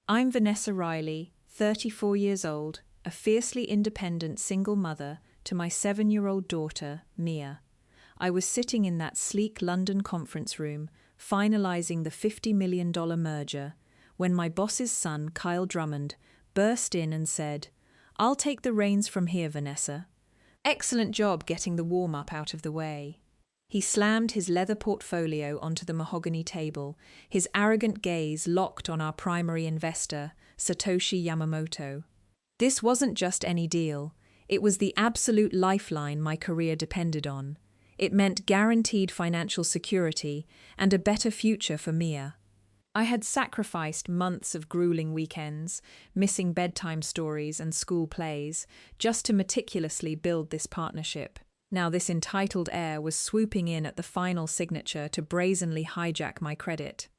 I'm Vanessa Riley, 34 years old, a fiercely independent single mother to my 7-year-old daughter, Mia. I was sitting in that sleek London conference room, finalizing the $50 million merger, when my boss's son, Kyle Drummond, burst in and said, "I'll take the reins from here, Vanessa. Excellent job getting the warm-up out of the way." He slammed his leather portfolio onto the mahogany table, his arrogant gaze locked on our primary investor, Satoshi Yamamoto. This wasn't just any deal. It was the absolute lifeline my career depended on. It meant guaranteed financial security and a better future for Mia. I had sacrificed months of grueling weekends, missing bedtime stories and school plays, just to meticulously build this partnership. Now this entitled heir was swooping in at the final signature to brazenly hijack my credit.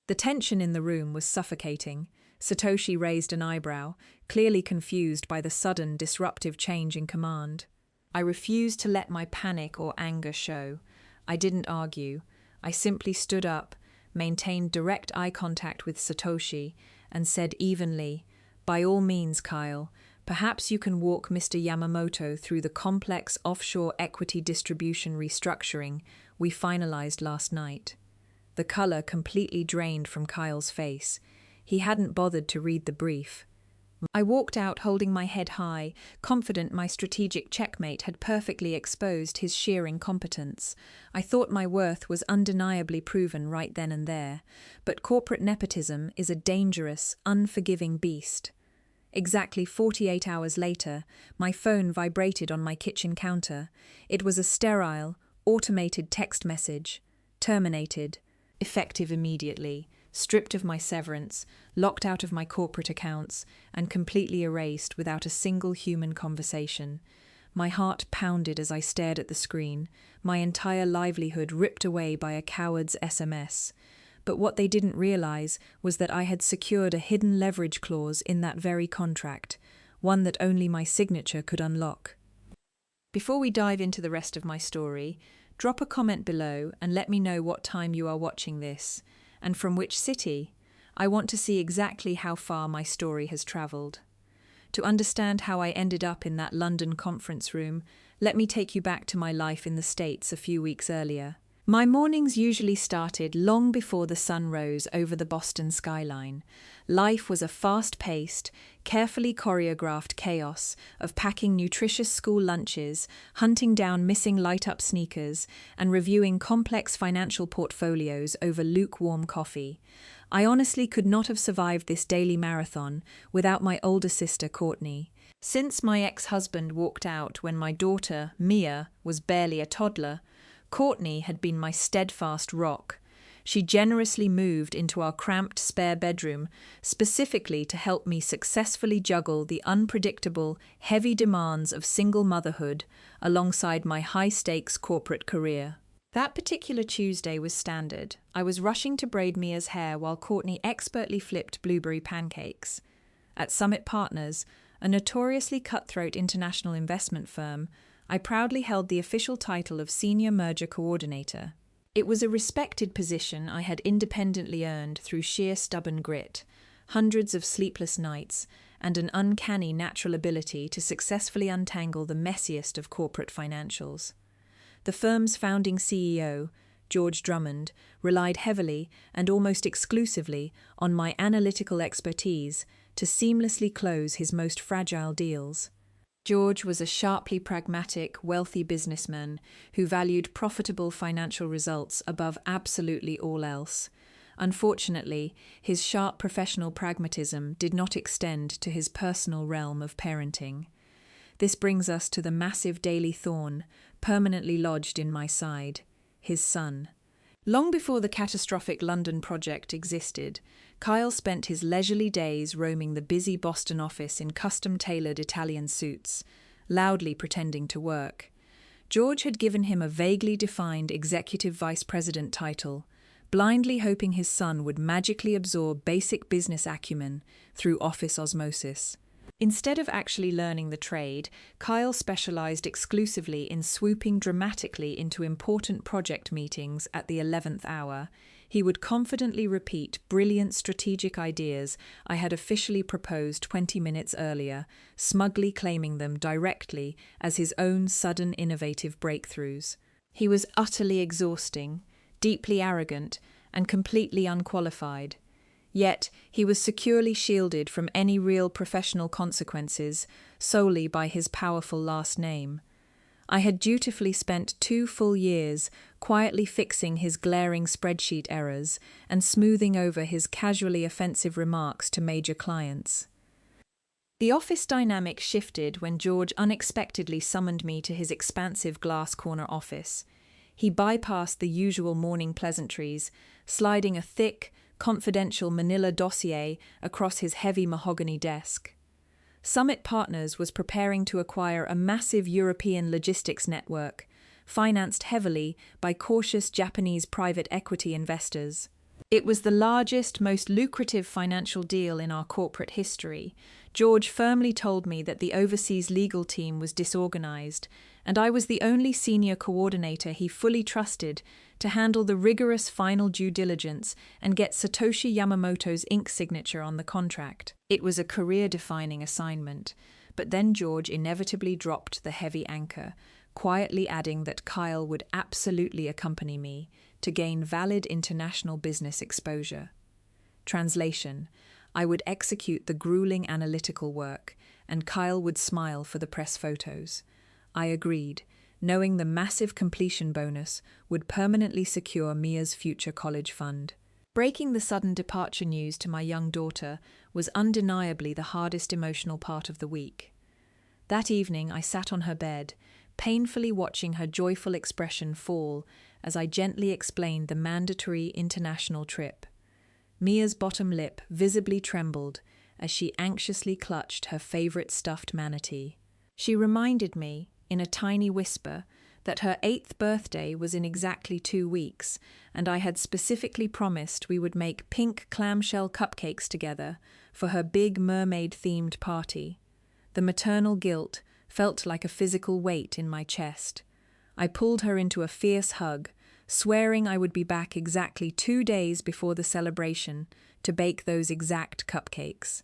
The tension in the room was suffocating. Satoshi raised an eyebrow, clearly confused by the sudden, disruptive change in command. I refused to let my panic or anger show. I didn't argue. I simply stood up, maintained direct eye contact with Satoshi, and said evenly, "By all means, Kyle, perhaps you can walk Mr. Yamamoto through the complex offshore equity distribution restructuring we finalized last night." The color completely drained from Kyle's face. He hadn't bothered to read the brief. I walked out holding my head high, confident my strategic checkmate had perfectly exposed his sheer incompetence. I thought my worth was undeniably proven right then and there, but corporate nepotism is a dangerous, unforgiving beast. Exactly 48 hours later, my phone vibrated on my kitchen counter. It was a sterile, automated text message. Terminated. Effective immediately. Stripped of my severance, locked out of my corporate accounts, and completely erased without a single human conversation. My heart pounded as I stared at the screen, my entire livelihood ripped away by a coward's SMS. But what they didn't realize was that I had secured a hidden leverage clause in that very contract, one that only my signature could unlock. Before we dive into the rest of my story, drop a comment below and let me know what time you are watching this, and from which city. I want to see exactly how far my story has travelled. To understand how I ended up in that London conference room, let me take you back to my life in the States a few weeks earlier. My mornings usually started long before the sun rose over the Boston skyline. Life was a fast-paced, carefully choreographed chaos of packing nutritious school lunches, hunting down missing light-up sneakers, and reviewing complex financial portfolios over lukewarm coffee. I honestly could not have survived this daily marathon without my older sister, Courtney. Since my ex-husband walked out when my daughter, Mia, was barely a toddler, Courtney had been my steadfast rock. She generously moved into our cramped spare bedroom, specifically to help me successfully juggle the unpredictable, heavy demands of single motherhood alongside my high-stakes corporate career. That particular Tuesday was standard. I was rushing to braid Mia's hair while Courtney expertly flipped blueberry pancakes. At Summit Partners, a notoriously cutthroat international investment firm, I proudly held the official title of Senior Merger Coordinator. It was a respected position I had independently earned through sheer stubborn grit, hundreds of sleepless nights, and an uncanny natural ability to successfully untangle the messiest of corporate financials. The firm's founding CEO, George Drummond, relied heavily and almost exclusively on my analytical expertise to seamlessly close his most fragile deals. George was a sharply pragmatic, wealthy businessman who valued profitable financial results above absolutely all else. Unfortunately, his sharp professional pragmatism did not extend to his personal realm of parenting. This brings us to the massive daily thorn permanently lodged in my side, his son. Long before the catastrophic London project existed, Kyle spent his leisurely days roaming the busy Boston office in custom-tailored Italian suits, loudly pretending to work. George had given him a vaguely defined executive vice president title, blindly hoping his son would magically absorb basic business acumen through office osmosis. Instead of actually learning the trade, Kyle specialized exclusively in swooping dramatically into important project meetings at the 11th hour, He would confidently repeat brilliant strategic ideas I had officially proposed 20 minutes earlier, smugly claiming them directly as his own sudden innovative breakthroughs. He was utterly exhausting, deeply arrogant, and completely unqualified. Yet he was securely shielded from any real professional consequences solely by his powerful last name. I had dutifully spent 2 full years quietly fixing his glaring spreadsheet errors and smoothing over his casually offensive remarks to major clients. The office dynamic shifted when George unexpectedly summoned me to his expansive glass corner office. He bypassed the usual morning pleasantries, sliding a thick, confidential manila dossier across his heavy mahogany desk. Summit Partners was preparing to acquire a massive European logistics network, financed heavily by cautious Japanese private equity investors. It was the largest, most lucrative financial deal in our corporate history. George firmly told me that the overseas legal team was disorganized, and I was the only senior coordinator he fully trusted to handle the rigorous final due diligence and get Satoshi Yamamoto's ink signature on the contract. It was a career-defining assignment, but then George inevitably dropped the heavy anchor, quietly adding that Kyle would absolutely accompany me to gain valid international business exposure. Translation: I would execute the grueling analytical work, and Kyle would smile for the press photos. I agreed, knowing the massive completion bonus would permanently secure Mia's future college fund. Breaking the sudden departure news to my young daughter was undeniably the hardest emotional part of the week. That evening I sat on her bed, painfully watching her joyful expression fall as I gently explained the mandatory international trip. Mia's bottom lip visibly trembled as she anxiously clutched her favorite stuffed manatee. She reminded me, in a tiny whisper, that her 8th birthday was in exactly 2 weeks, and I had specifically promised we would make pink clamshell cupcakes together for her big mermaid-themed party. The maternal guilt felt like a physical weight in my chest. I pulled her into a fierce hug, swearing I would be back exactly 2 days before the celebration to bake those exact cupcakes.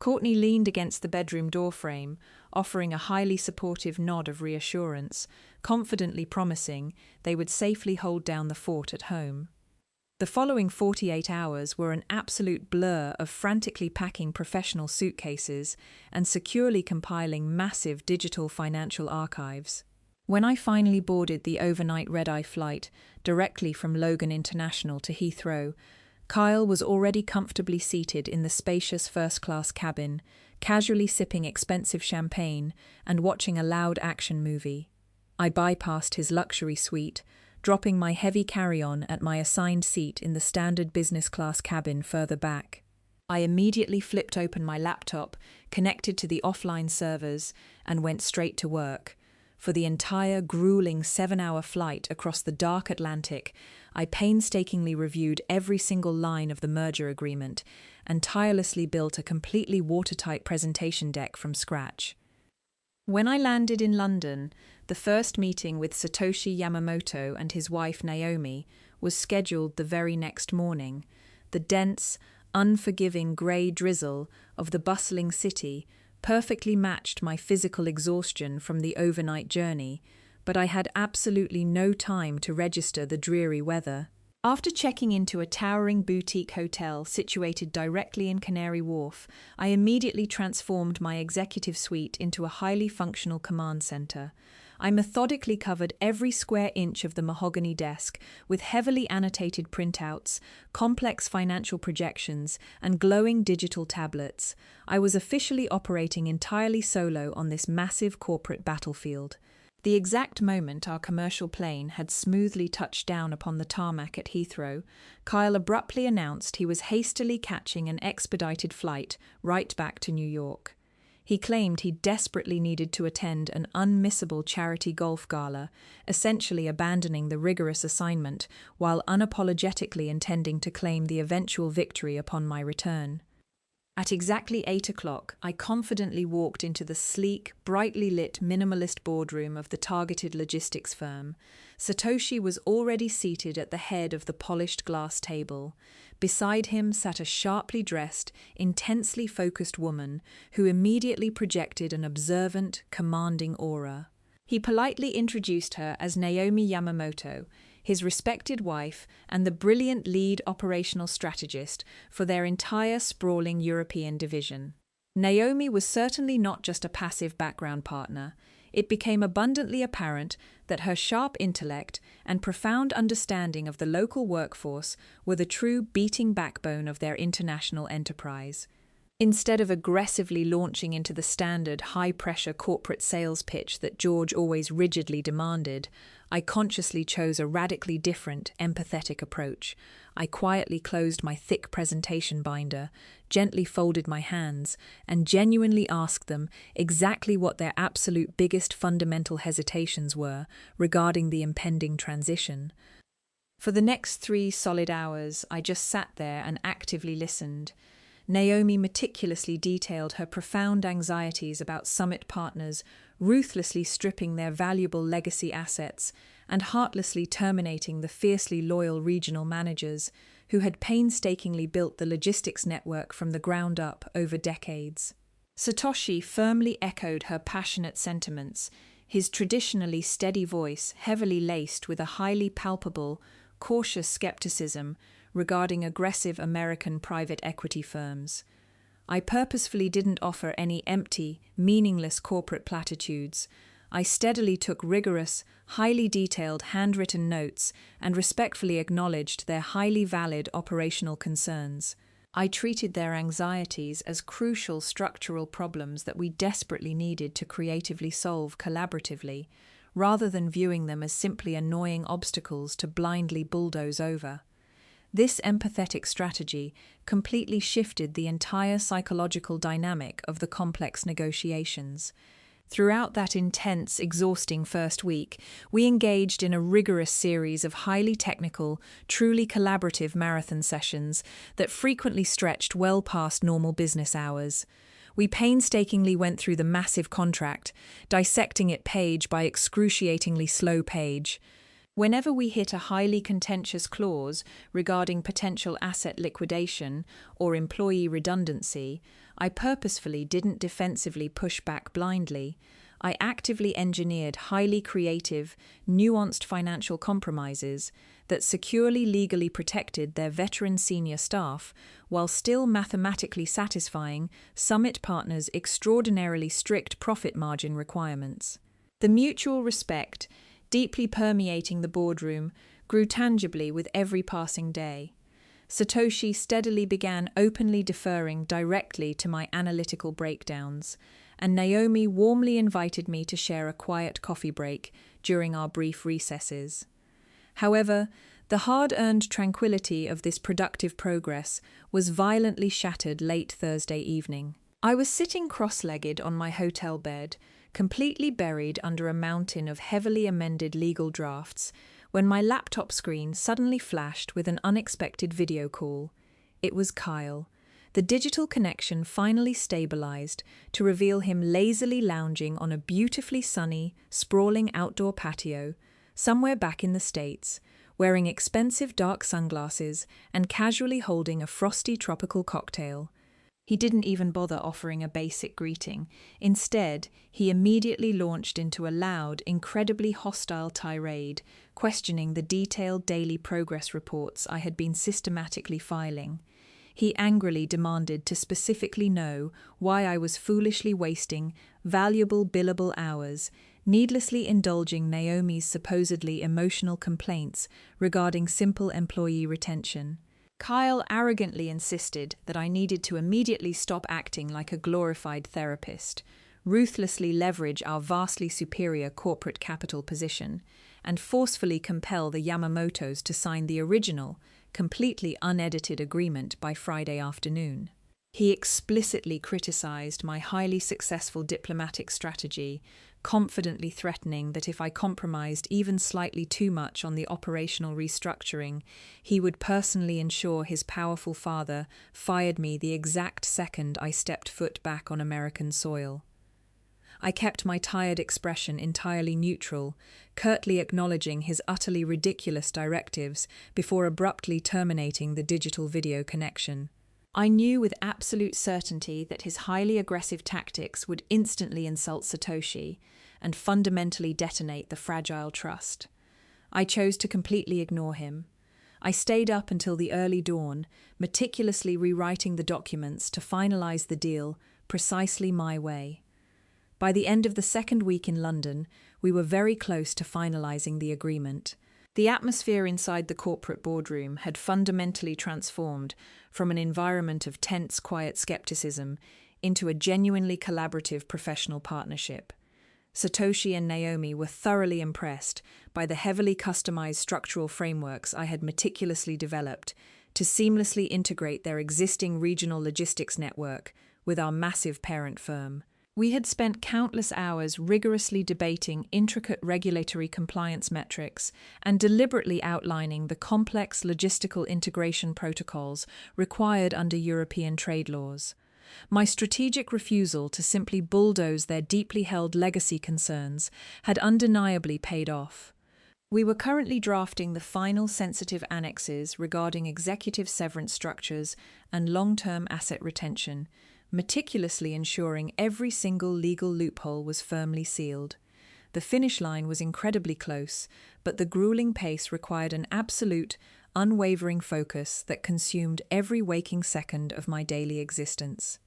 Courtney leaned against the bedroom doorframe, offering a highly supportive nod of reassurance, confidently promising they would safely hold down the fort at home. The following 48 hours were an absolute blur of frantically packing professional suitcases and securely compiling massive digital financial archives. When I finally boarded the overnight red-eye flight directly from Logan International to Heathrow, Kyle was already comfortably seated in the spacious first-class cabin, casually sipping expensive champagne and watching a loud action movie. I bypassed his luxury suite, dropping my heavy carry-on at my assigned seat in the standard business-class cabin further back. I immediately flipped open my laptop, connected to the offline servers, and went straight to work. For the entire grueling 7-hour flight across the dark Atlantic, I painstakingly reviewed every single line of the merger agreement and tirelessly built a completely watertight presentation deck from scratch. When I landed in London, the first meeting with Satoshi Yamamoto and his wife Naomi was scheduled the very next morning. The dense, unforgiving grey drizzle of the bustling city perfectly matched my physical exhaustion from the overnight journey, but I had absolutely no time to register the dreary weather. After checking into a towering boutique hotel situated directly in Canary Wharf, I immediately transformed my executive suite into a highly functional command center. I methodically covered every square inch of the mahogany desk with heavily annotated printouts, complex financial projections, and glowing digital tablets. I was officially operating entirely solo on this massive corporate battlefield. The exact moment our commercial plane had smoothly touched down upon the tarmac at Heathrow, Kyle abruptly announced he was hastily catching an expedited flight right back to New York. He claimed he desperately needed to attend an unmissable charity golf gala, essentially abandoning the rigorous assignment while unapologetically intending to claim the eventual victory upon my return. At exactly 8 o'clock, I confidently walked into the sleek, brightly lit minimalist boardroom of the targeted logistics firm. Satoshi was already seated at the head of the polished glass table. Beside him sat a sharply dressed, intensely focused woman who immediately projected an observant, commanding aura. He politely introduced her as Naomi Yamamoto, his respected wife and the brilliant lead operational strategist for their entire sprawling European division. Naomi was certainly not just a passive background partner. It became abundantly apparent that her sharp intellect and profound understanding of the local workforce were the true beating backbone of their international enterprise. Instead of aggressively launching into the standard high-pressure corporate sales pitch that George always rigidly demanded, I consciously chose a radically different, empathetic approach. I quietly closed my thick presentation binder, gently folded my hands, and genuinely asked them exactly what their absolute biggest fundamental hesitations were regarding the impending transition. For the next 3 solid hours, I just sat there and actively listened. Naomi meticulously detailed her profound anxieties about Summit partners ruthlessly stripping their valuable legacy assets and heartlessly terminating the fiercely loyal regional managers who had painstakingly built the logistics network from the ground up over decades. Satoshi firmly echoed her passionate sentiments, his traditionally steady voice heavily laced with a highly palpable, cautious skepticism regarding aggressive American private equity firms. I purposefully didn't offer any empty, meaningless corporate platitudes. I steadily took rigorous, highly detailed handwritten notes and respectfully acknowledged their highly valid operational concerns. I treated their anxieties as crucial structural problems that we desperately needed to creatively solve collaboratively, rather than viewing them as simply annoying obstacles to blindly bulldoze over. This empathetic strategy completely shifted the entire psychological dynamic of the complex negotiations. Throughout that intense, exhausting first week, we engaged in a rigorous series of highly technical, truly collaborative marathon sessions that frequently stretched well past normal business hours. We painstakingly went through the massive contract, dissecting it page by excruciatingly slow page. Whenever we hit a highly contentious clause regarding potential asset liquidation or employee redundancy, I purposefully didn't defensively push back blindly. I actively engineered highly creative, nuanced financial compromises that securely legally protected their veteran senior staff while still mathematically satisfying Summit partners' extraordinarily strict profit margin requirements. The mutual respect, deeply permeating the boardroom, grew tangibly with every passing day. Satoshi steadily began openly deferring directly to my analytical breakdowns, and Naomi warmly invited me to share a quiet coffee break during our brief recesses. However, the hard-earned tranquility of this productive progress was violently shattered late Thursday evening. I was sitting cross-legged on my hotel bed, completely buried under a mountain of heavily amended legal drafts, when my laptop screen suddenly flashed with an unexpected video call. It was Kyle. The digital connection finally stabilized to reveal him lazily lounging on a beautifully sunny, sprawling outdoor patio, somewhere back in the States, wearing expensive dark sunglasses and casually holding a frosty tropical cocktail. He didn't even bother offering a basic greeting. Instead, he immediately launched into a loud, incredibly hostile tirade, questioning the detailed daily progress reports I had been systematically filing. He angrily demanded to specifically know why I was foolishly wasting valuable billable hours, needlessly indulging Naomi's supposedly emotional complaints regarding simple employee retention. Kyle arrogantly insisted that I needed to immediately stop acting like a glorified therapist, ruthlessly leverage our vastly superior corporate capital position, and forcefully compel the Yamamotos to sign the original, completely unedited agreement by Friday afternoon. He explicitly criticized my highly successful diplomatic strategy confidently threatening that if I compromised even slightly too much on the operational restructuring, he would personally ensure his powerful father fired me the exact second I stepped foot back on American soil. I kept my tired expression entirely neutral, curtly acknowledging his utterly ridiculous directives before abruptly terminating the digital video connection. I knew with absolute certainty that his highly aggressive tactics would instantly insult Satoshi and fundamentally detonate the fragile trust. I chose to completely ignore him. I stayed up until the early dawn, meticulously rewriting the documents to finalize the deal precisely my way. By the end of the second week in London, we were very close to finalizing the agreement. The atmosphere inside the corporate boardroom had fundamentally transformed from an environment of tense, quiet skepticism into a genuinely collaborative professional partnership. Satoshi and Naomi were thoroughly impressed by the heavily customized structural frameworks I had meticulously developed to seamlessly integrate their existing regional logistics network with our massive parent firm. We had spent countless hours rigorously debating intricate regulatory compliance metrics and deliberately outlining the complex logistical integration protocols required under European trade laws. My strategic refusal to simply bulldoze their deeply held legacy concerns had undeniably paid off. We were currently drafting the final sensitive annexes regarding executive severance structures and long-term asset retention, meticulously ensuring every single legal loophole was firmly sealed. The finish line was incredibly close, but the grueling pace required an absolute, unwavering focus that consumed every waking second of my daily existence.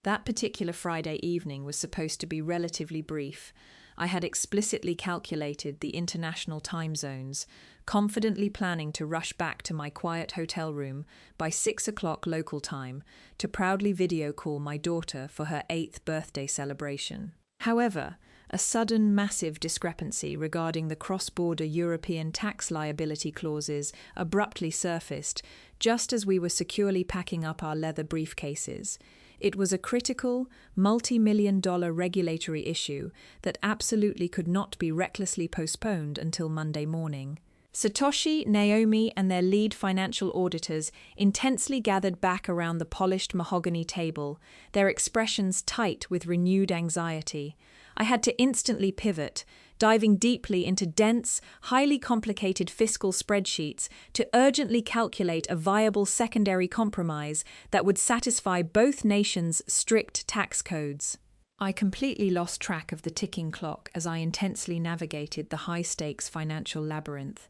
That particular Friday evening was supposed to be relatively brief. I had explicitly calculated the international time zones, confidently planning to rush back to my quiet hotel room by 6 o'clock local time to proudly video call my daughter for her 8th birthday celebration. However, a sudden massive discrepancy regarding the cross-border European tax liability clauses abruptly surfaced just as we were securely packing up our leather briefcases. It was a critical, multi-million-dollar regulatory issue that absolutely could not be recklessly postponed until Monday morning. Satoshi, Naomi, and their lead financial auditors intensely gathered back around the polished mahogany table, their expressions tight with renewed anxiety. I had to instantly pivot, diving deeply into dense, highly complicated fiscal spreadsheets to urgently calculate a viable secondary compromise that would satisfy both nations' strict tax codes. I completely lost track of the ticking clock as I intensely navigated the high-stakes financial labyrinth.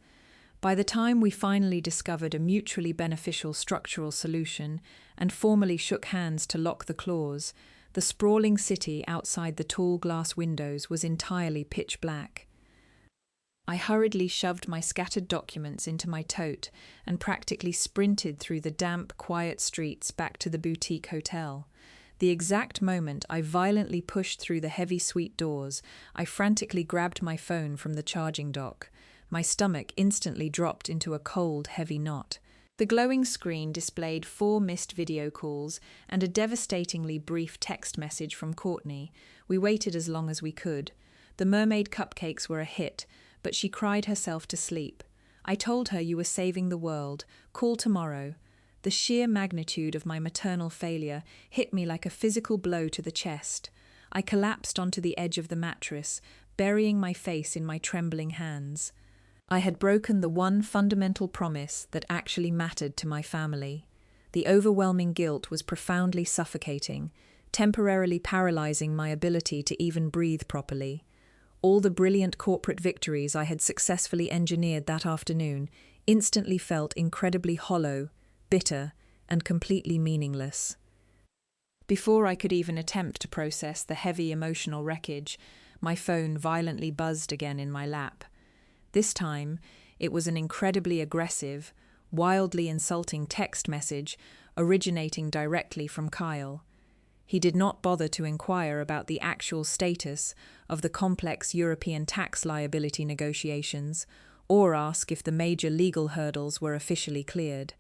By the time we finally discovered a mutually beneficial structural solution and formally shook hands to lock the clause, the sprawling city outside the tall glass windows was entirely pitch black. I hurriedly shoved my scattered documents into my tote and practically sprinted through the damp, quiet streets back to the boutique hotel. The exact moment I violently pushed through the heavy suite doors, I frantically grabbed my phone from the charging dock. My stomach instantly dropped into a cold, heavy knot. The glowing screen displayed 4 missed video calls and a devastatingly brief text message from Courtney. We waited as long as we could. The mermaid cupcakes were a hit, but she cried herself to sleep. I told her you were saving the world. Call tomorrow. The sheer magnitude of my maternal failure hit me like a physical blow to the chest. I collapsed onto the edge of the mattress, burying my face in my trembling hands. I had broken the one fundamental promise that actually mattered to my family. The overwhelming guilt was profoundly suffocating, temporarily paralyzing my ability to even breathe properly. All the brilliant corporate victories I had successfully engineered that afternoon instantly felt incredibly hollow, bitter, and completely meaningless. Before I could even attempt to process the heavy emotional wreckage, my phone violently buzzed again in my lap. This time, it was an incredibly aggressive, wildly insulting text message originating directly from Kyle. He did not bother to inquire about the actual status of the complex European tax liability negotiations or ask if the major legal hurdles were officially cleared.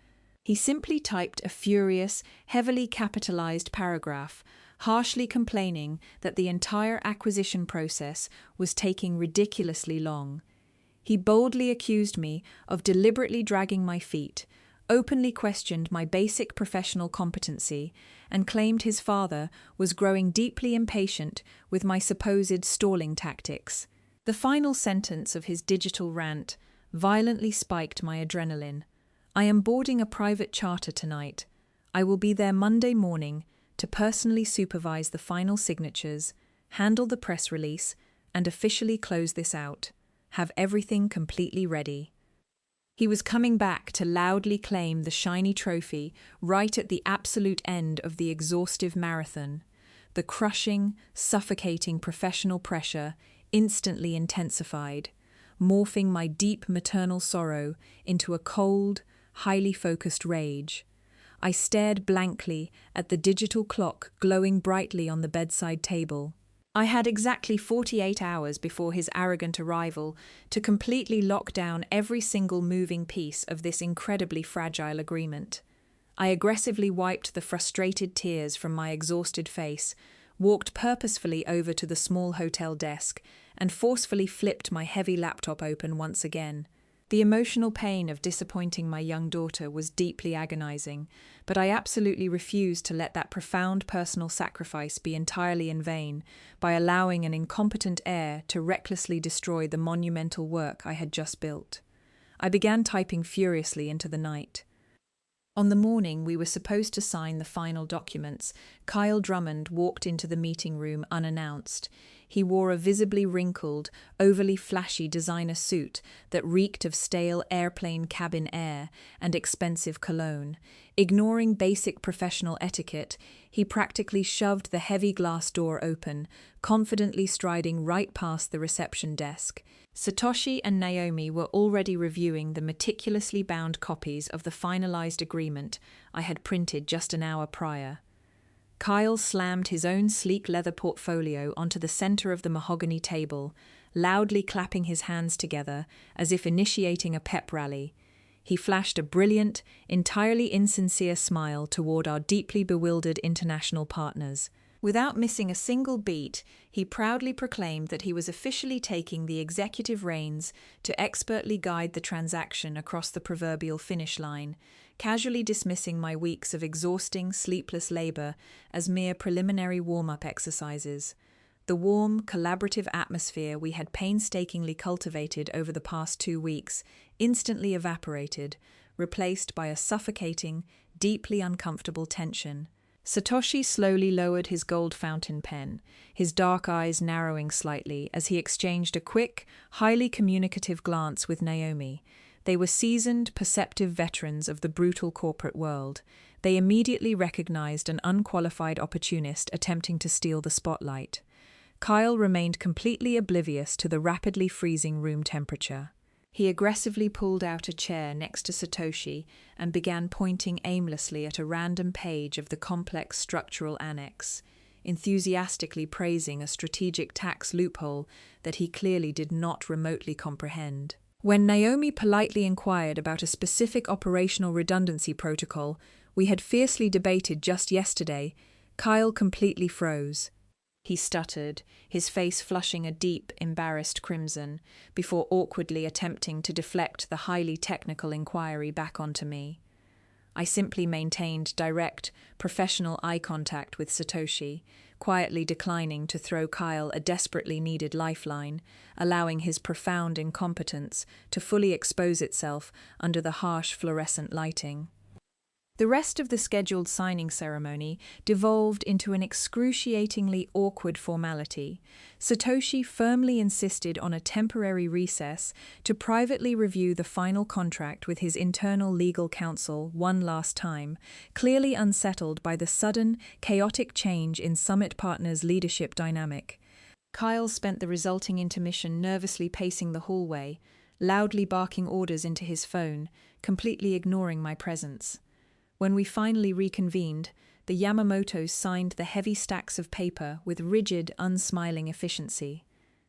He simply typed a furious, heavily capitalized paragraph, harshly complaining that the entire acquisition process was taking ridiculously long. He boldly accused me of deliberately dragging my feet, openly questioned my basic professional competency, and claimed his father was growing deeply impatient with my supposed stalling tactics. The final sentence of his digital rant violently spiked my adrenaline. I am boarding a private charter tonight. I will be there Monday morning to personally supervise the final signatures, handle the press release, and officially close this out. Have everything completely ready. He was coming back to loudly claim the shiny trophy right at the absolute end of the exhaustive marathon. The crushing, suffocating professional pressure instantly intensified, morphing my deep maternal sorrow into a cold, highly focused rage. I stared blankly at the digital clock glowing brightly on the bedside table. I had exactly 48 hours before his arrogant arrival to completely lock down every single moving piece of this incredibly fragile agreement. I aggressively wiped the frustrated tears from my exhausted face, walked purposefully over to the small hotel desk, and forcefully flipped my heavy laptop open once again. The emotional pain of disappointing my young daughter was deeply agonizing, but I absolutely refused to let that profound personal sacrifice be entirely in vain by allowing an incompetent heir to recklessly destroy the monumental work I had just built. I began typing furiously into the night. On the morning we were supposed to sign the final documents, Kyle Drummond walked into the meeting room unannounced. He wore a visibly wrinkled, overly flashy designer suit that reeked of stale airplane cabin air and expensive cologne. Ignoring basic professional etiquette, he practically shoved the heavy glass door open, confidently striding right past the reception desk. Satoshi and Naomi were already reviewing the meticulously bound copies of the finalized agreement I had printed just an hour prior. Kyle slammed his own sleek leather portfolio onto the center of the mahogany table, loudly clapping his hands together as if initiating a pep rally. He flashed a brilliant, entirely insincere smile toward our deeply bewildered international partners. Without missing a single beat, he proudly proclaimed that he was officially taking the executive reins to expertly guide the transaction across the proverbial finish line, casually dismissing my weeks of exhausting, sleepless labor as mere preliminary warm-up exercises. The warm, collaborative atmosphere we had painstakingly cultivated over the past 2 weeks instantly evaporated, replaced by a suffocating, deeply uncomfortable tension. Satoshi slowly lowered his gold fountain pen, his dark eyes narrowing slightly as he exchanged a quick, highly communicative glance with Naomi. They were seasoned, perceptive veterans of the brutal corporate world. They immediately recognized an unqualified opportunist attempting to steal the spotlight. Kyle remained completely oblivious to the rapidly freezing room temperature. He aggressively pulled out a chair next to Satoshi and began pointing aimlessly at a random page of the complex structural annex, enthusiastically praising a strategic tax loophole that he clearly did not remotely comprehend. When Naomi politely inquired about a specific operational redundancy protocol we had fiercely debated just yesterday, Kyle completely froze. He stuttered, his face flushing a deep, embarrassed crimson, before awkwardly attempting to deflect the highly technical inquiry back onto me. I simply maintained direct, professional eye contact with Satoshi, quietly declining to throw Kyle a desperately needed lifeline, allowing his profound incompetence to fully expose itself under the harsh fluorescent lighting. The rest of the scheduled signing ceremony devolved into an excruciatingly awkward formality. Satoshi firmly insisted on a temporary recess to privately review the final contract with his internal legal counsel one last time, clearly unsettled by the sudden, chaotic change in Summit Partners' leadership dynamic. Kyle spent the resulting intermission nervously pacing the hallway, loudly barking orders into his phone, completely ignoring my presence. When we finally reconvened, the Yamamotos signed the heavy stacks of paper with rigid, unsmiling efficiency.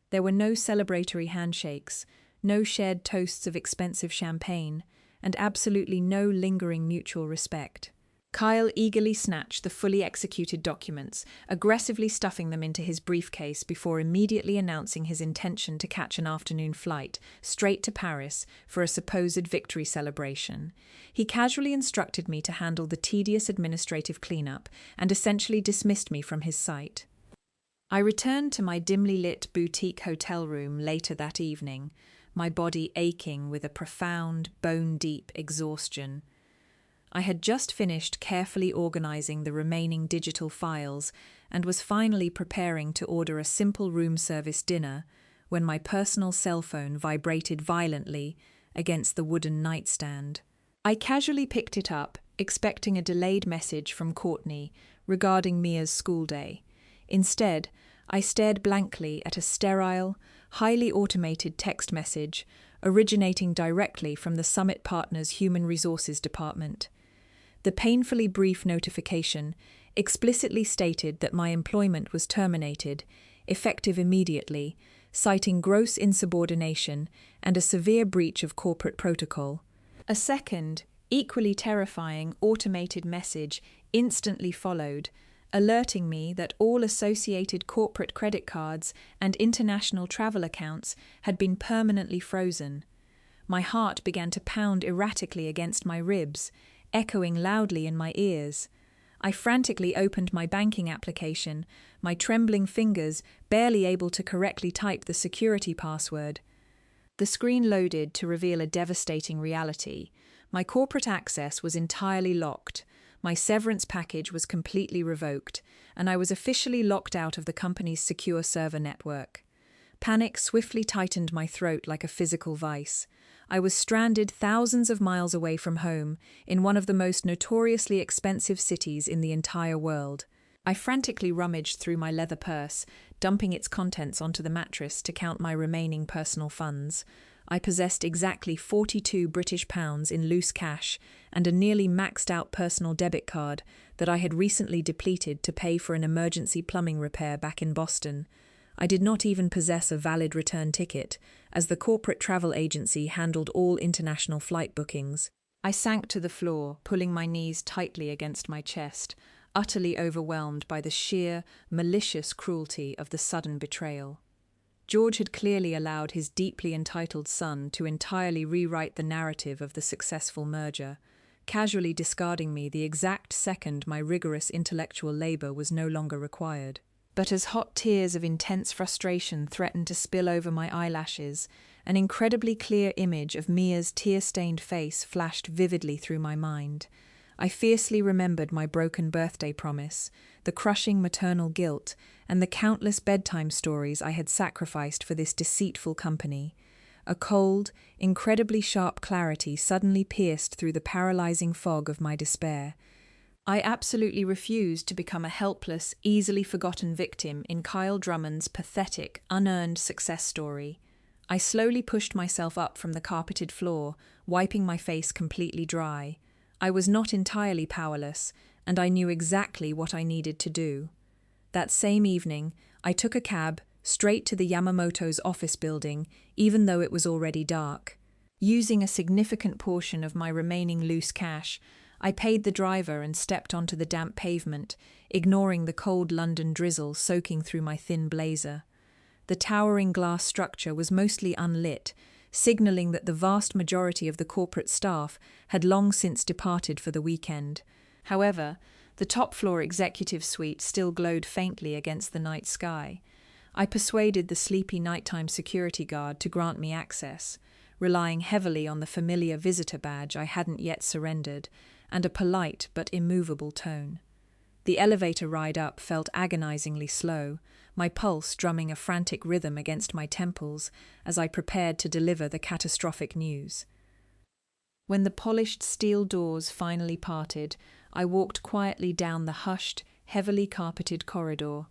There were no celebratory handshakes, no shared toasts of expensive champagne, and absolutely no lingering mutual respect. Kyle eagerly snatched the fully executed documents, aggressively stuffing them into his briefcase before immediately announcing his intention to catch an afternoon flight straight to Paris for a supposed victory celebration. He casually instructed me to handle the tedious administrative cleanup and essentially dismissed me from his sight. I returned to my dimly lit boutique hotel room later that evening, my body aching with a profound, bone-deep exhaustion. I had just finished carefully organizing the remaining digital files and was finally preparing to order a simple room service dinner when my personal cell phone vibrated violently against the wooden nightstand. I casually picked it up, expecting a delayed message from Courtney regarding Mia's school day. Instead, I stared blankly at a sterile, highly automated text message originating directly from the Summit Partners Human Resources Department. The painfully brief notification explicitly stated that my employment was terminated, effective immediately, citing gross insubordination and a severe breach of corporate protocol. A second, equally terrifying automated message instantly followed, alerting me that all associated corporate credit cards and international travel accounts had been permanently frozen. My heart began to pound erratically against my ribs, echoing loudly in my ears. I frantically opened my banking application, my trembling fingers barely able to correctly type the security password. The screen loaded to reveal a devastating reality. My corporate access was entirely locked, my severance package was completely revoked, and I was officially locked out of the company's secure server network. Panic swiftly tightened my throat like a physical vice. I was stranded thousands of miles away from home, in one of the most notoriously expensive cities in the entire world. I frantically rummaged through my leather purse, dumping its contents onto the mattress to count my remaining personal funds. I possessed exactly 42 British pounds in loose cash and a nearly maxed-out personal debit card that I had recently depleted to pay for an emergency plumbing repair back in Boston. I did not even possess a valid return ticket, as the corporate travel agency handled all international flight bookings. I sank to the floor, pulling my knees tightly against my chest, utterly overwhelmed by the sheer, malicious cruelty of the sudden betrayal. George had clearly allowed his deeply entitled son to entirely rewrite the narrative of the successful merger, casually discarding me the exact second my rigorous intellectual labor was no longer required. But as hot tears of intense frustration threatened to spill over my eyelashes, an incredibly clear image of Mia's tear-stained face flashed vividly through my mind. I fiercely remembered my broken birthday promise, the crushing maternal guilt, and the countless bedtime stories I had sacrificed for this deceitful company. A cold, incredibly sharp clarity suddenly pierced through the paralyzing fog of my despair. I absolutely refused to become a helpless, easily forgotten victim in Kyle Drummond's pathetic, unearned success story. I slowly pushed myself up from the carpeted floor, wiping my face completely dry. I was not entirely powerless, and I knew exactly what I needed to do. That same evening, I took a cab straight to the Yamamoto's office building, even though it was already dark. Using a significant portion of my remaining loose cash, I paid the driver and stepped onto the damp pavement, ignoring the cold London drizzle soaking through my thin blazer. The towering glass structure was mostly unlit, signalling that the vast majority of the corporate staff had long since departed for the weekend. However, the top-floor executive suite still glowed faintly against the night sky. I persuaded the sleepy nighttime security guard to grant me access, relying heavily on the familiar visitor badge I hadn't yet surrendered, and a polite but immovable tone. The elevator ride up felt agonizingly slow, my pulse drumming a frantic rhythm against my temples as I prepared to deliver the catastrophic news. When the polished steel doors finally parted, I walked quietly down the hushed, heavily carpeted corridor.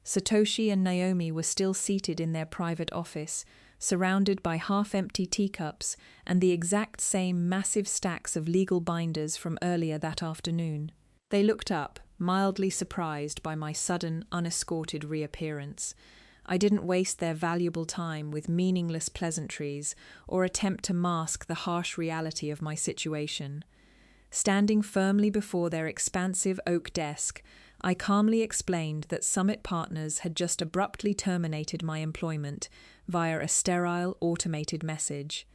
Satoshi and Naomi were still seated in their private office, surrounded by half-empty teacups and the exact same massive stacks of legal binders from earlier that afternoon. They looked up, mildly surprised by my sudden, unescorted reappearance. I didn't waste their valuable time with meaningless pleasantries or attempt to mask the harsh reality of my situation. Standing firmly before their expansive oak desk, I calmly explained that Summit Partners had just abruptly terminated my employment via a sterile automated message.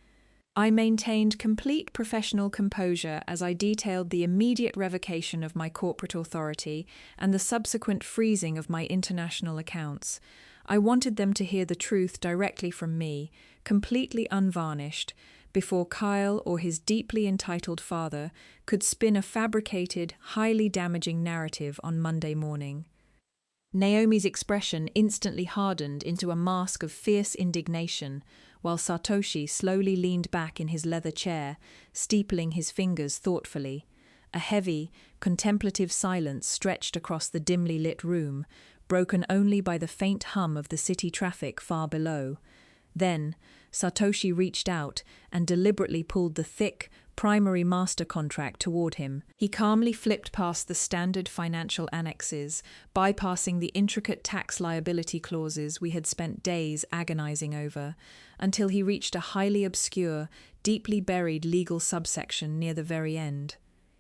I maintained complete professional composure as I detailed the immediate revocation of my corporate authority and the subsequent freezing of my international accounts. I wanted them to hear the truth directly from me, completely unvarnished, before Kyle or his deeply entitled father could spin a fabricated, highly damaging narrative on Monday morning. Naomi's expression instantly hardened into a mask of fierce indignation, while Satoshi slowly leaned back in his leather chair, steepling his fingers thoughtfully. A heavy, contemplative silence stretched across the dimly lit room, broken only by the faint hum of the city traffic far below. Then, Satoshi reached out and deliberately pulled the thick, primary master contract toward him. He calmly flipped past the standard financial annexes, bypassing the intricate tax liability clauses we had spent days agonizing over, until he reached a highly obscure, deeply buried legal subsection near the very end.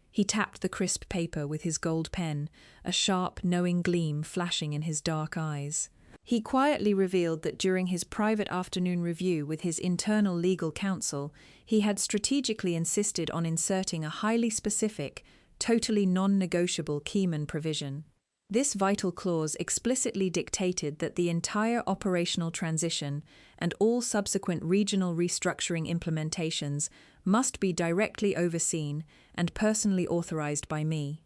He tapped the crisp paper with his gold pen, a sharp, knowing gleam flashing in his dark eyes. He quietly revealed that during his private afternoon review with his internal legal counsel, he had strategically insisted on inserting a highly specific, totally non-negotiable keyman provision. This vital clause explicitly dictated that the entire operational transition and all subsequent regional restructuring implementations must be directly overseen and personally authorized by me.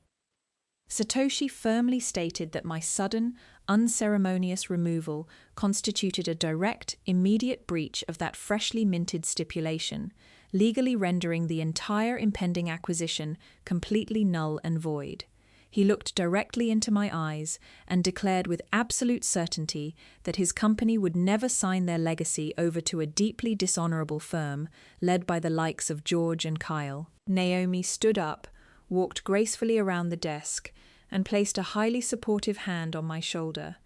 Satoshi firmly stated that my sudden, unceremonious removal constituted a direct, immediate breach of that freshly minted stipulation, legally rendering the entire impending acquisition completely null and void. He looked directly into my eyes and declared with absolute certainty that his company would never sign their legacy over to a deeply dishonorable firm led by the likes of George and Kyle. Naomi stood up, walked gracefully around the desk, and placed a highly supportive hand on my shoulder.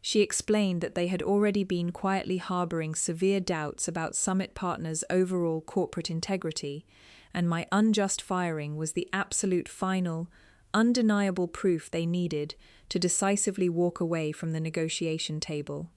She explained that they had already been quietly harboring severe doubts about Summit Partners' overall corporate integrity, and my unjust firing was the absolute final, undeniable proof they needed to decisively walk away from the negotiation table.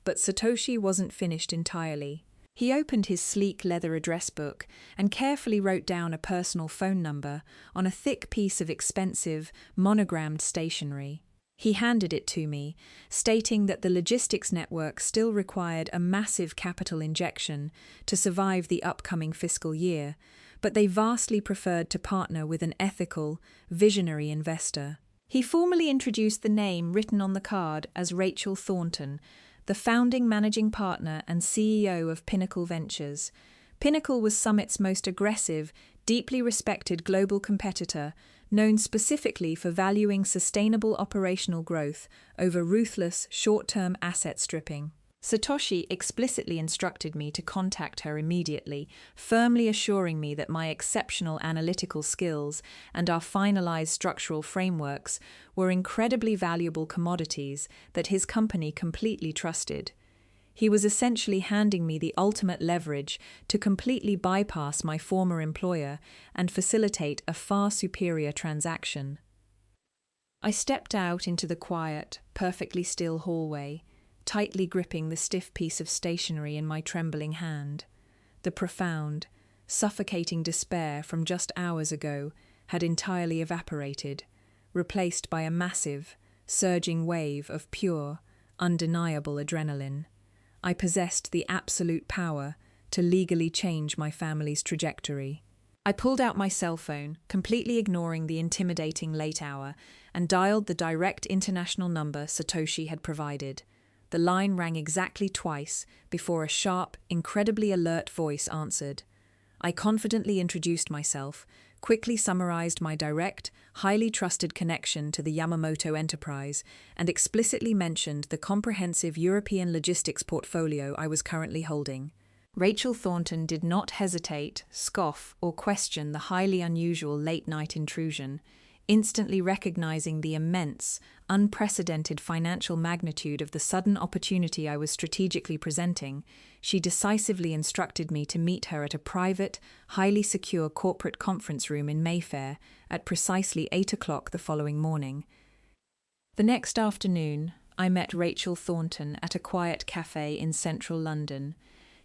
But Satoshi wasn't finished entirely. He opened his sleek leather address book and carefully wrote down a personal phone number on a thick piece of expensive, monogrammed stationery. He handed it to me, stating that the logistics network still required a massive capital injection to survive the upcoming fiscal year, but they vastly preferred to partner with an ethical, visionary investor. He formally introduced the name written on the card as Rachel Thornton, the founding managing partner and CEO of Pinnacle Ventures. Pinnacle was Summit's most aggressive, deeply respected global competitor, known specifically for valuing sustainable operational growth over ruthless, short-term asset stripping. Satoshi explicitly instructed me to contact her immediately, firmly assuring me that my exceptional analytical skills and our finalized structural frameworks were incredibly valuable commodities that his company completely trusted. He was essentially handing me the ultimate leverage to completely bypass my former employer and facilitate a far superior transaction. I stepped out into the quiet, perfectly still hallway, tightly gripping the stiff piece of stationery in my trembling hand. The profound, suffocating despair from just hours ago had entirely evaporated, replaced by a massive, surging wave of pure, undeniable adrenaline. I possessed the absolute power to legally change my family's trajectory. I pulled out my cell phone, completely ignoring the intimidating late hour, and dialed the direct international number Satoshi had provided. The line rang exactly twice before a sharp, incredibly alert voice answered. I confidently introduced myself, quickly summarized my direct, highly trusted connection to the Yamamoto enterprise, and explicitly mentioned the comprehensive European logistics portfolio I was currently holding. Rachel Thornton did not hesitate, scoff, or question the highly unusual late-night intrusion. Instantly recognizing the immense, unprecedented financial magnitude of the sudden opportunity I was strategically presenting, she decisively instructed me to meet her at a private, highly secure corporate conference room in Mayfair at precisely 8 o'clock the following morning. The next afternoon, I met Rachel Thornton at a quiet cafe in central London.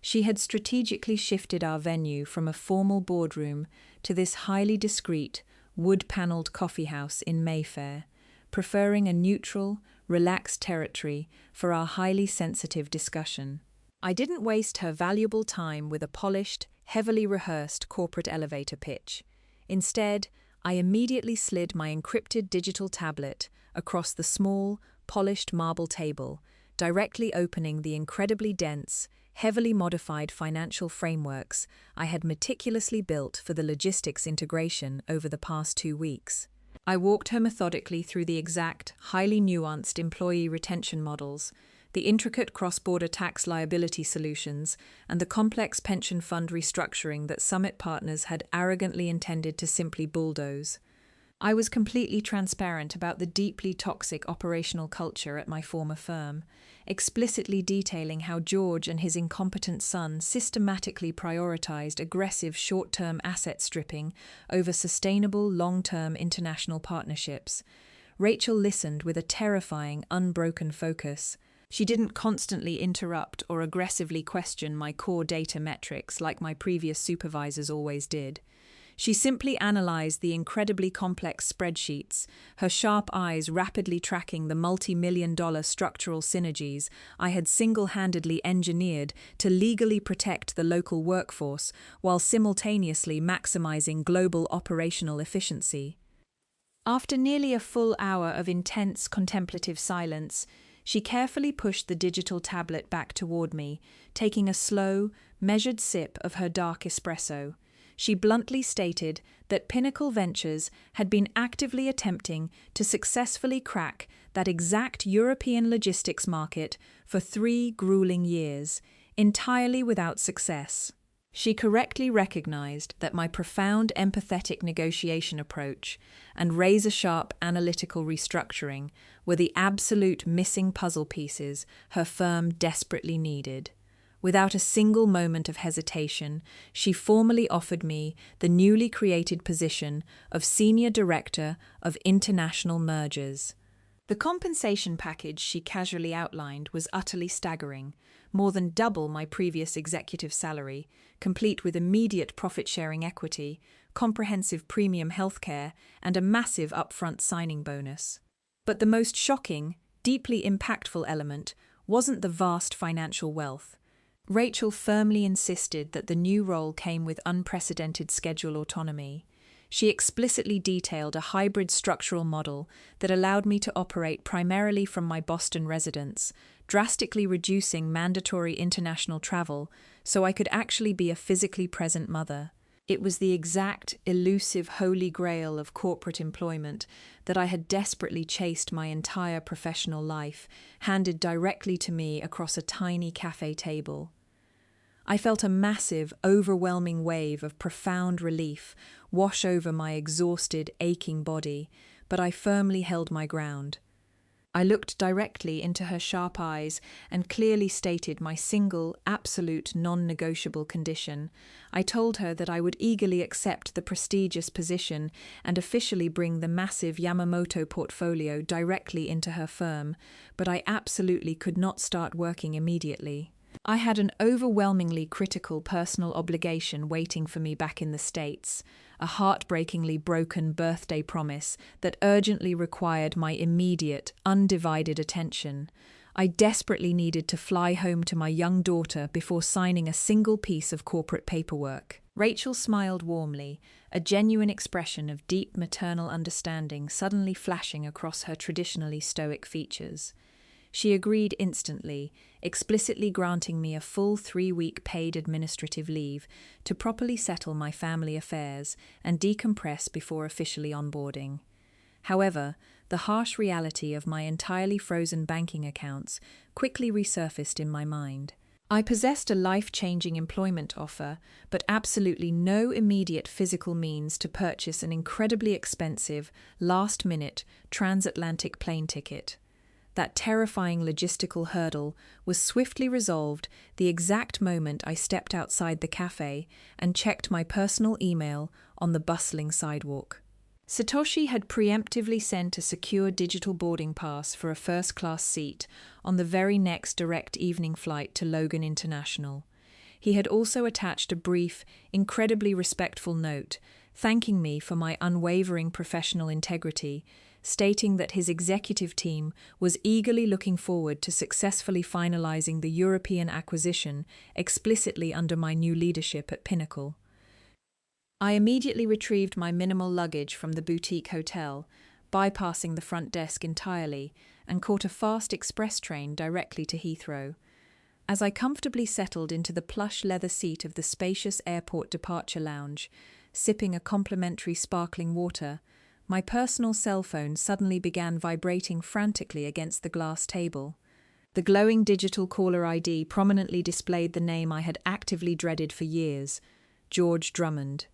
She had strategically shifted our venue from a formal boardroom to this highly discreet, wood-panelled coffeehouse in Mayfair, preferring a neutral, relaxed territory for our highly sensitive discussion. I didn't waste her valuable time with a polished, heavily rehearsed corporate elevator pitch. Instead, I immediately slid my encrypted digital tablet across the small, polished marble table, directly opening the incredibly dense, heavily modified financial frameworks I had meticulously built for the logistics integration over the past 2 weeks. I walked her methodically through the exact, highly nuanced employee retention models, the intricate cross-border tax liability solutions, and the complex pension fund restructuring that Summit Partners had arrogantly intended to simply bulldoze. I was completely transparent about the deeply toxic operational culture at my former firm, explicitly detailing how George and his incompetent son systematically prioritized aggressive short-term asset stripping over sustainable long-term international partnerships. Rachel listened with a terrifying, unbroken focus. She didn't constantly interrupt or aggressively question my core data metrics like my previous supervisors always did. She simply analyzed the incredibly complex spreadsheets, her sharp eyes rapidly tracking the multi-million-dollar structural synergies I had single-handedly engineered to legally protect the local workforce while simultaneously maximizing global operational efficiency. After nearly a full hour of intense contemplative silence, she carefully pushed the digital tablet back toward me, taking a slow, measured sip of her dark espresso. She bluntly stated that Pinnacle Ventures had been actively attempting to successfully crack that exact European logistics market for 3 grueling years, entirely without success. She correctly recognized that my profound empathetic negotiation approach and razor-sharp analytical restructuring were the absolute missing puzzle pieces her firm desperately needed. Without a single moment of hesitation, she formally offered me the newly created position of Senior Director of International Mergers. The compensation package she casually outlined was utterly staggering, more than double my previous executive salary, complete with immediate profit-sharing equity, comprehensive premium healthcare, and a massive upfront signing bonus. But the most shocking, deeply impactful element wasn't the vast financial wealth. Rachel firmly insisted that the new role came with unprecedented schedule autonomy. She explicitly detailed a hybrid structural model that allowed me to operate primarily from my Boston residence, drastically reducing mandatory international travel so I could actually be a physically present mother. It was the exact, elusive holy grail of corporate employment that I had desperately chased my entire professional life, handed directly to me across a tiny cafe table. I felt a massive, overwhelming wave of profound relief wash over my exhausted, aching body, but I firmly held my ground. I looked directly into her sharp eyes and clearly stated my single, absolute, non-negotiable condition. I told her that I would eagerly accept the prestigious position and officially bring the massive Yamamoto portfolio directly into her firm, but I absolutely could not start working immediately. I had an overwhelmingly critical personal obligation waiting for me back in the States, a heartbreakingly broken birthday promise that urgently required my immediate, undivided attention. I desperately needed to fly home to my young daughter before signing a single piece of corporate paperwork. Rachel smiled warmly, a genuine expression of deep maternal understanding suddenly flashing across her traditionally stoic features. She agreed instantly, explicitly granting me a full 3-week paid administrative leave to properly settle my family affairs and decompress before officially onboarding. However, the harsh reality of my entirely frozen banking accounts quickly resurfaced in my mind. I possessed a life-changing employment offer, but absolutely no immediate physical means to purchase an incredibly expensive, last-minute transatlantic plane ticket. That terrifying logistical hurdle was swiftly resolved the exact moment I stepped outside the cafe and checked my personal email on the bustling sidewalk. Satoshi had preemptively sent a secure digital boarding pass for a first-class seat on the very next direct evening flight to Logan International. He had also attached a brief, incredibly respectful note, thanking me for my unwavering professional integrity, stating that his executive team was eagerly looking forward to successfully finalizing the European acquisition explicitly under my new leadership at Pinnacle. I immediately retrieved my minimal luggage from the boutique hotel, bypassing the front desk entirely, and caught a fast express train directly to Heathrow. As I comfortably settled into the plush leather seat of the spacious airport departure lounge, sipping a complimentary sparkling water, my personal cell phone suddenly began vibrating frantically against the glass table. The glowing digital caller ID prominently displayed the name I had actively dreaded for years, George Drummond.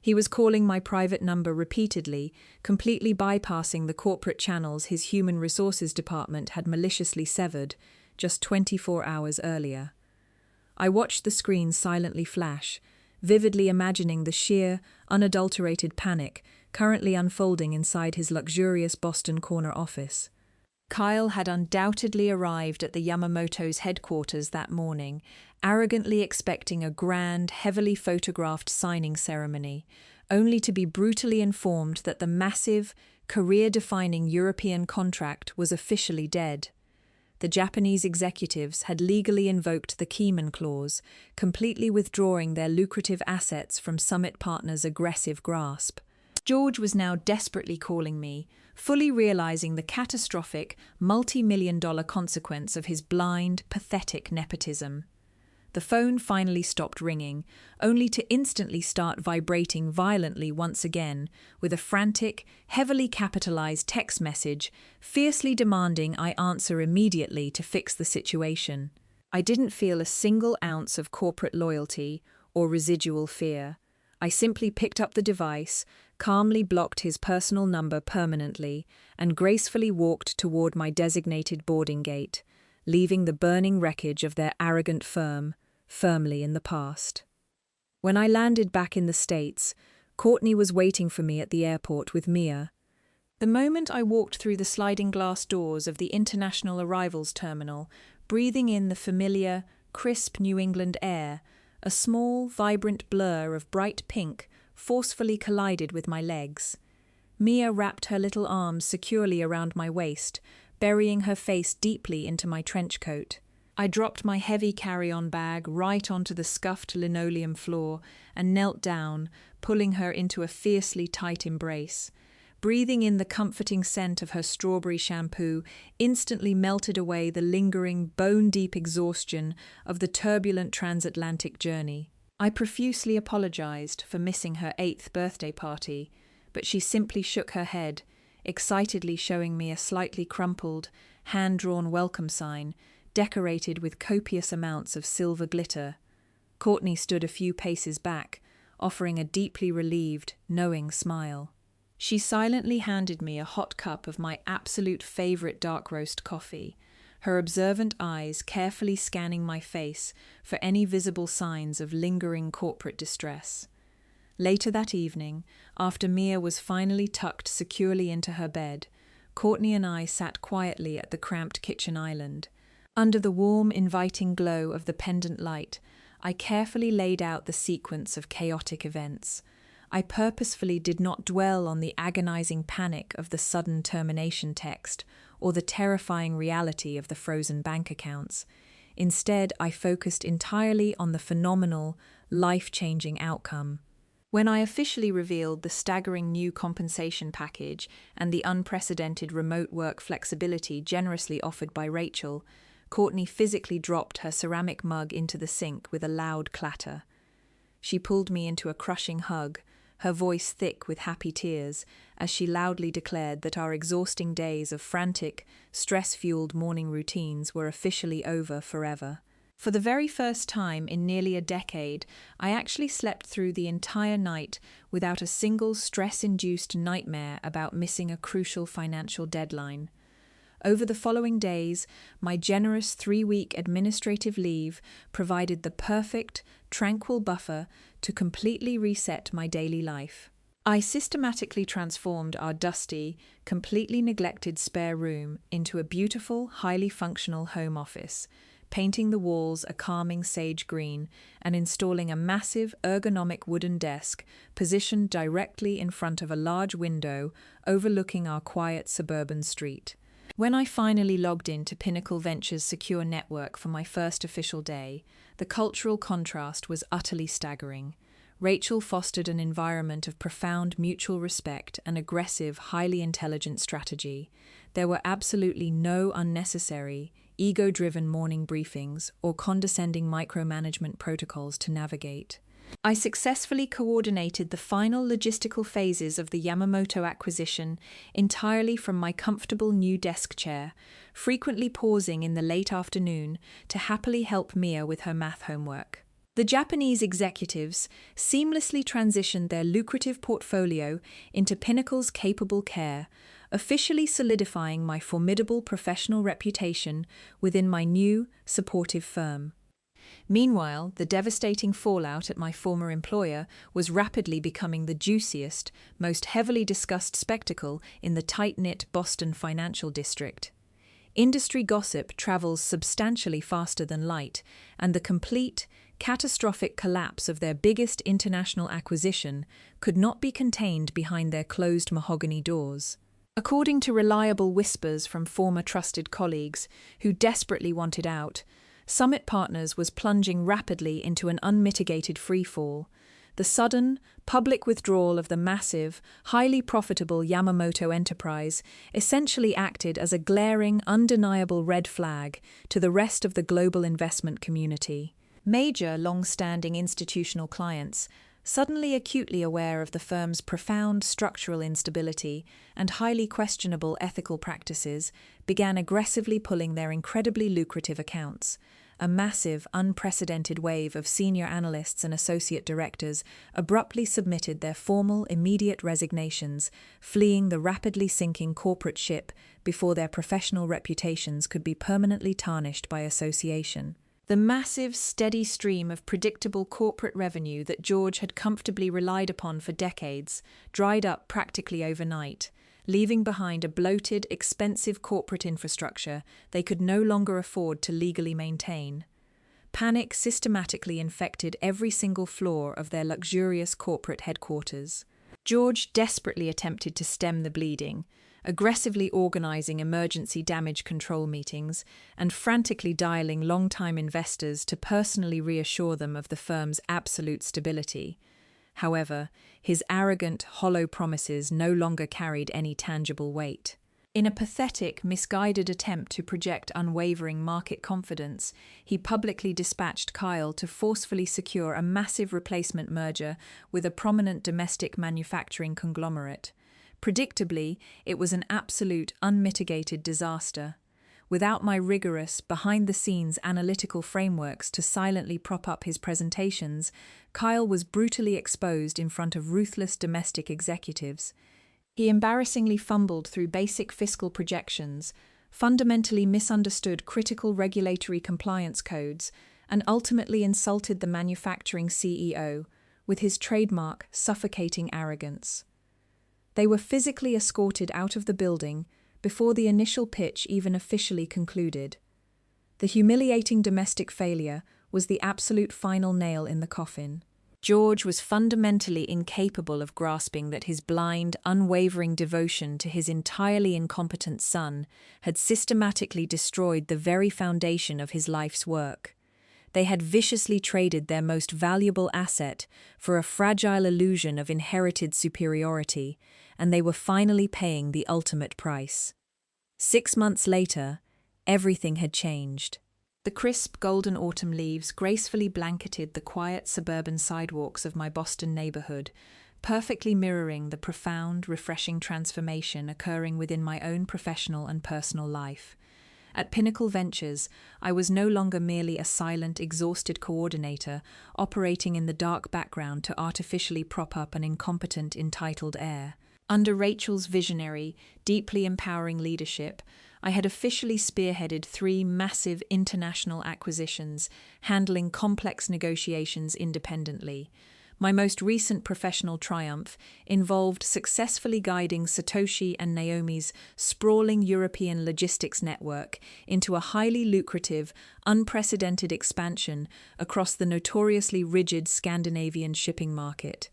He was calling my private number repeatedly, completely bypassing the corporate channels his human resources department had maliciously severed just 24 hours earlier. I watched the screen silently flash, vividly imagining the sheer, unadulterated panic currently unfolding inside his luxurious Boston corner office. Kyle had undoubtedly arrived at the Yamamoto's headquarters that morning, arrogantly expecting a grand, heavily photographed signing ceremony, only to be brutally informed that the massive, career-defining European contract was officially dead. The Japanese executives had legally invoked the keyman clause, completely withdrawing their lucrative assets from Summit Partners' aggressive grasp. George was now desperately calling me, fully realizing the catastrophic, multi-million-dollar consequence of his blind, pathetic nepotism. The phone finally stopped ringing, only to instantly start vibrating violently once again, with a frantic, heavily capitalized text message, fiercely demanding I answer immediately to fix the situation. I didn't feel a single ounce of corporate loyalty or residual fear. I simply picked up the device, calmly blocked his personal number permanently, and gracefully walked toward my designated boarding gate, leaving the burning wreckage of their arrogant firm firmly in the past. When I landed back in the States, Courtney was waiting for me at the airport with Mia. The moment I walked through the sliding glass doors of the International Arrivals Terminal, breathing in the familiar, crisp New England air, a small, vibrant blur of bright pink forcefully collided with my legs. Mia wrapped her little arms securely around my waist, burying her face deeply into my trench coat. I dropped my heavy carry-on bag right onto the scuffed linoleum floor and knelt down, pulling her into a fiercely tight embrace. Breathing in the comforting scent of her strawberry shampoo instantly melted away the lingering, bone-deep exhaustion of the turbulent transatlantic journey. I profusely apologized for missing her 8th birthday party, but she simply shook her head, excitedly showing me a slightly crumpled, hand-drawn welcome sign, decorated with copious amounts of silver glitter. Courtney stood a few paces back, offering a deeply relieved, knowing smile. She silently handed me a hot cup of my absolute favorite dark roast coffee, her observant eyes carefully scanning my face for any visible signs of lingering corporate distress. Later that evening, after Mia was finally tucked securely into her bed, Courtney and I sat quietly at the cramped kitchen island. Under the warm, inviting glow of the pendant light, I carefully laid out the sequence of chaotic events. I purposefully did not dwell on the agonizing panic of the sudden termination text or the terrifying reality of the frozen bank accounts. Instead, I focused entirely on the phenomenal, life-changing outcome. When I officially revealed the staggering new compensation package and the unprecedented remote work flexibility generously offered by Rachel, Courtney physically dropped her ceramic mug into the sink with a loud clatter. She pulled me into a crushing hug, her voice thick with happy tears, as she loudly declared that our exhausting days of frantic, stress-fueled morning routines were officially over forever. For the very first time in nearly a decade, I actually slept through the entire night without a single stress-induced nightmare about missing a crucial financial deadline. Over the following days, my generous 3-week administrative leave provided the perfect, tranquil buffer to completely reset my daily life. I systematically transformed our dusty, completely neglected spare room into a beautiful, highly functional home office, painting the walls a calming sage green and installing a massive, ergonomic wooden desk positioned directly in front of a large window overlooking our quiet suburban street. When I finally logged into Pinnacle Ventures' secure network for my first official day, the cultural contrast was utterly staggering. Rachel fostered an environment of profound mutual respect and aggressive, highly intelligent strategy. There were absolutely no unnecessary, ego-driven morning briefings or condescending micromanagement protocols to navigate. I successfully coordinated the final logistical phases of the Yamamoto acquisition entirely from my comfortable new desk chair, frequently pausing in the late afternoon to happily help Mia with her math homework. The Japanese executives seamlessly transitioned their lucrative portfolio into Pinnacle's capable care, officially solidifying my formidable professional reputation within my new, supportive firm. Meanwhile, the devastating fallout at my former employer was rapidly becoming the juiciest, most heavily discussed spectacle in the tight-knit Boston financial district. Industry gossip travels substantially faster than light, and the complete, catastrophic collapse of their biggest international acquisition could not be contained behind their closed mahogany doors. According to reliable whispers from former trusted colleagues who desperately wanted out, Summit Partners was plunging rapidly into an unmitigated freefall. The sudden, public withdrawal of the massive, highly profitable Yamamoto enterprise essentially acted as a glaring, undeniable red flag to the rest of the global investment community. Major, long-standing institutional clients, suddenly acutely aware of the firm's profound structural instability and highly questionable ethical practices, began aggressively pulling their incredibly lucrative accounts. A massive, unprecedented wave of senior analysts and associate directors abruptly submitted their formal, immediate resignations, fleeing the rapidly sinking corporate ship before their professional reputations could be permanently tarnished by association. The massive, steady stream of predictable corporate revenue that George had comfortably relied upon for decades dried up practically overnight, leaving behind a bloated, expensive corporate infrastructure they could no longer afford to legally maintain. Panic systematically infected every single floor of their luxurious corporate headquarters. George desperately attempted to stem the bleeding, aggressively organizing emergency damage control meetings and frantically dialing long-time investors to personally reassure them of the firm's absolute stability. However, his arrogant, hollow promises no longer carried any tangible weight. In a pathetic, misguided attempt to project unwavering market confidence, he publicly dispatched Kyle to forcefully secure a massive replacement merger with a prominent domestic manufacturing conglomerate. Predictably, it was an absolute, unmitigated disaster. Without my rigorous, behind-the-scenes analytical frameworks to silently prop up his presentations, Kyle was brutally exposed in front of ruthless domestic executives. He embarrassingly fumbled through basic fiscal projections, fundamentally misunderstood critical regulatory compliance codes, and ultimately insulted the manufacturing CEO with his trademark suffocating arrogance. They were physically escorted out of the building before the initial pitch even officially concluded. The humiliating domestic failure was the absolute final nail in the coffin. George was fundamentally incapable of grasping that his blind, unwavering devotion to his entirely incompetent son had systematically destroyed the very foundation of his life's work. They had viciously traded their most valuable asset for a fragile illusion of inherited superiority, and they were finally paying the ultimate price. 6 months later, everything had changed. The crisp golden autumn leaves gracefully blanketed the quiet suburban sidewalks of my Boston neighborhood, perfectly mirroring the profound, refreshing transformation occurring within my own professional and personal life. At Pinnacle Ventures, I was no longer merely a silent, exhausted coordinator operating in the dark background to artificially prop up an incompetent, entitled heir. Under Rachel's visionary, deeply empowering leadership, I had officially spearheaded 3 massive international acquisitions, handling complex negotiations independently. My most recent professional triumph involved successfully guiding Satoshi and Naomi's sprawling European logistics network into a highly lucrative, unprecedented expansion across the notoriously rigid Scandinavian shipping market.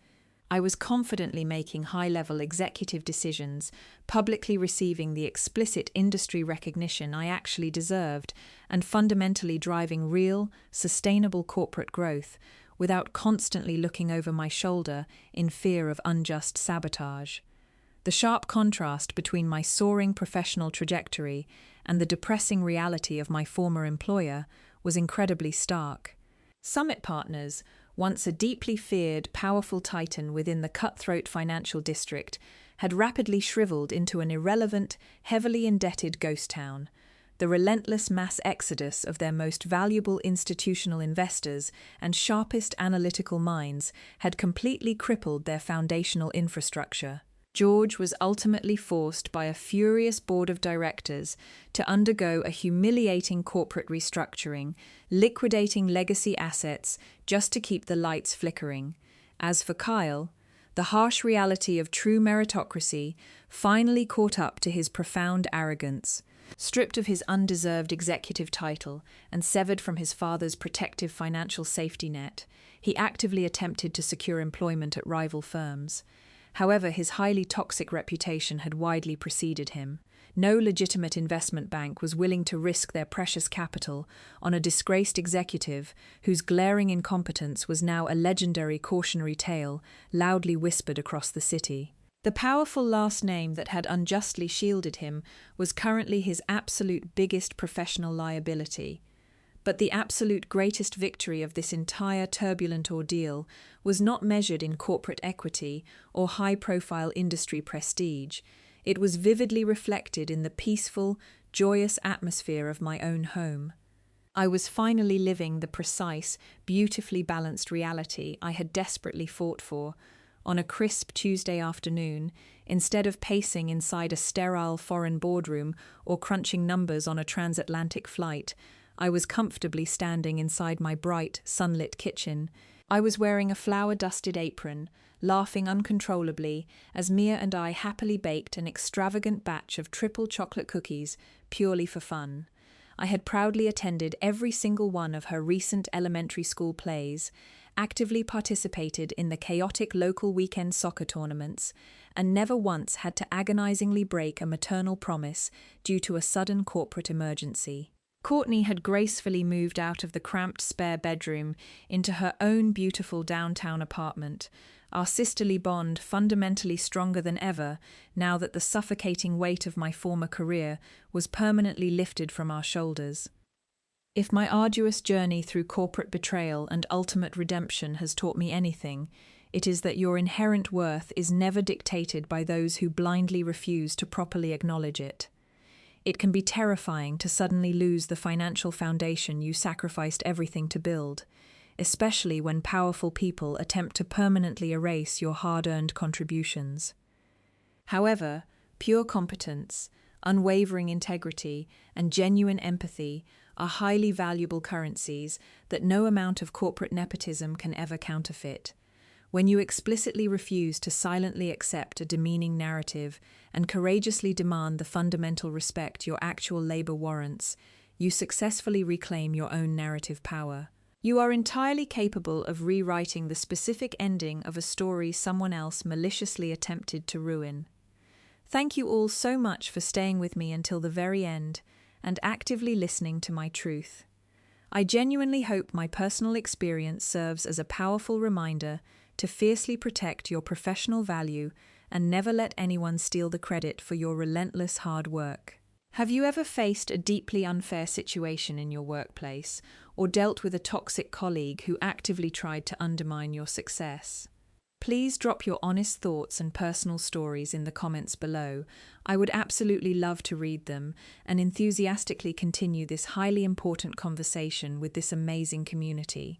I was confidently making high-level executive decisions, publicly receiving the explicit industry recognition I actually deserved, and fundamentally driving real, sustainable corporate growth, without constantly looking over my shoulder in fear of unjust sabotage. The sharp contrast between my soaring professional trajectory and the depressing reality of my former employer was incredibly stark. Summit Partners, once a deeply feared, powerful titan within the cutthroat financial district, had rapidly shriveled into an irrelevant, heavily indebted ghost town. The relentless mass exodus of their most valuable institutional investors and sharpest analytical minds had completely crippled their foundational infrastructure. George was ultimately forced by a furious board of directors to undergo a humiliating corporate restructuring, liquidating legacy assets just to keep the lights flickering. As for Kyle, the harsh reality of true meritocracy finally caught up to his profound arrogance. Stripped of his undeserved executive title and severed from his father's protective financial safety net, he actively attempted to secure employment at rival firms. However, his highly toxic reputation had widely preceded him. No legitimate investment bank was willing to risk their precious capital on a disgraced executive whose glaring incompetence was now a legendary cautionary tale loudly whispered across the city. The powerful last name that had unjustly shielded him was currently his absolute biggest professional liability. But the absolute greatest victory of this entire turbulent ordeal was not measured in corporate equity or high-profile industry prestige. It was vividly reflected in the peaceful, joyous atmosphere of my own home. I was finally living the precise, beautifully balanced reality I had desperately fought for. On a crisp Tuesday afternoon, instead of pacing inside a sterile foreign boardroom or crunching numbers on a transatlantic flight, I was comfortably standing inside my bright, sunlit kitchen. I was wearing a flour-dusted apron, laughing uncontrollably as Mia and I happily baked an extravagant batch of triple chocolate cookies purely for fun. I had proudly attended every single one of her recent elementary school plays, actively participated in the chaotic local weekend soccer tournaments, and never once had to agonizingly break a maternal promise due to a sudden corporate emergency. Courtney had gracefully moved out of the cramped spare bedroom into her own beautiful downtown apartment, our sisterly bond fundamentally stronger than ever now that the suffocating weight of my former career was permanently lifted from our shoulders. If my arduous journey through corporate betrayal and ultimate redemption has taught me anything, it is that your inherent worth is never dictated by those who blindly refuse to properly acknowledge it. It can be terrifying to suddenly lose the financial foundation you sacrificed everything to build, especially when powerful people attempt to permanently erase your hard-earned contributions. However, pure competence, unwavering integrity, and genuine empathy are highly valuable currencies that no amount of corporate nepotism can ever counterfeit. When you explicitly refuse to silently accept a demeaning narrative and courageously demand the fundamental respect your actual labor warrants, you successfully reclaim your own narrative power. You are entirely capable of rewriting the specific ending of a story someone else maliciously attempted to ruin. Thank you all so much for staying with me until the very end and actively listening to my truth. I genuinely hope my personal experience serves as a powerful reminder to fiercely protect your professional value and never let anyone steal the credit for your relentless hard work. Have you ever faced a deeply unfair situation in your workplace or dealt with a toxic colleague who actively tried to undermine your success? Please drop your honest thoughts and personal stories in the comments below. I would absolutely love to read them and enthusiastically continue this highly important conversation with this amazing community.